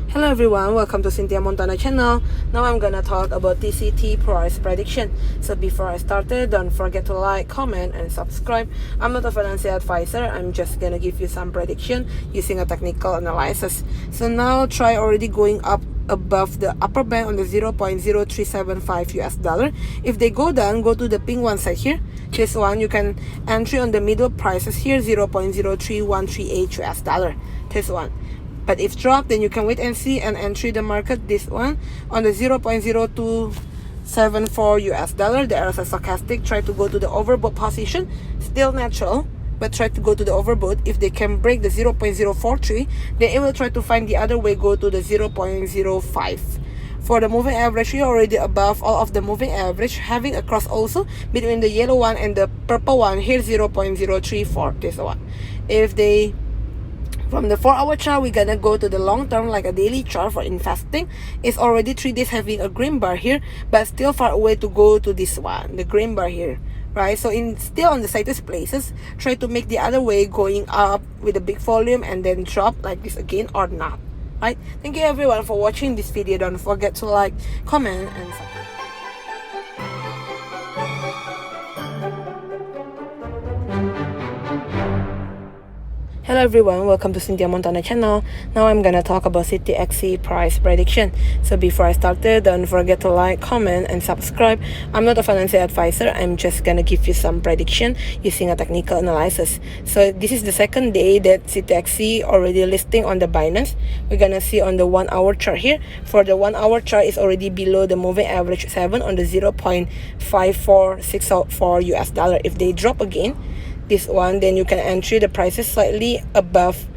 Hello everyone, welcome to Cynthia Montana channel. Now I'm gonna talk about Tct price prediction. So before I started, don't forget to like, comment and subscribe. I'm not a financial advisor, I'm just gonna give you some prediction using a technical analysis. So now try already going up above the upper band on the 0.0375 US dollar. If they go down, go to the pink one side here. This one you can entry on the middle prices here, 0.03138 US dollar. This one. But if drop, then you can wait and see and entry the market this one on the 0.0274 US dollar. There is a stochastic, try to go to the overbought position, still natural, but try to go to the overbought. If they can break the 0.043, then it will try to find the other way, go to the 0.05. For the moving average, we are already above all of the moving average, having a cross also between the yellow one and the purple one here, 0.034, this one. If they from the 4-hour chart, we're gonna go to the long term, like a daily chart for investing. It's already 3 days having a green bar here, but still far away to go to this one, the green bar here, right? So in still on the slightest places, try to make the other way, going up with a big volume and then drop like this again or not, right? Thank you everyone for watching this video. Don't forget to like, comment and subscribe. Hello everyone, welcome to Cynthia Montana channel. Now I'm gonna talk about Tct price prediction. So before I started, don't forget to like, comment and subscribe. I'm not a financial advisor, I'm just gonna give you some prediction using a technical analysis. So this is the second day that Tct already listing on the Binance. We're gonna see on the 1-hour chart here. For the 1-hour chart is already below the moving average 7 on the 0.5464 US dollar. If they drop again, this one, then you can entry the prices slightly above.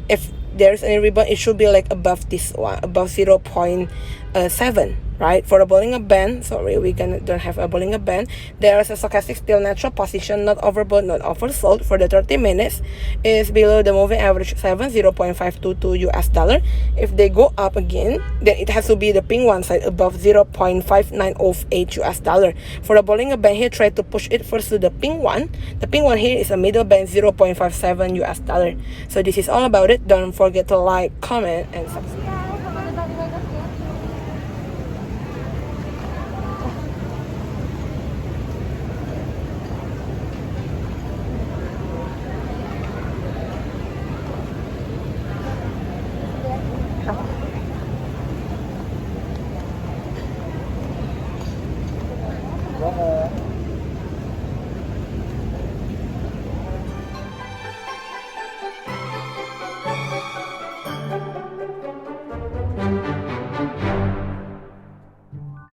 If there's any rebound, it should be like above this one, above 0.7, right? For a Bollinger Band, sorry, we don't have a Bollinger Band. There is a stochastic still natural position, not overbought, not oversold. For the 30 minutes is below the moving average 7, 0.522 US dollar. If they go up again, then it has to be the pink one side above 0.5908 US dollar. For the Bollinger Band here, try to push it first to the pink one. The pink one here is a middle band, 0.57 US dollar. So this is all about it. Don't forget to like, comment and subscribe.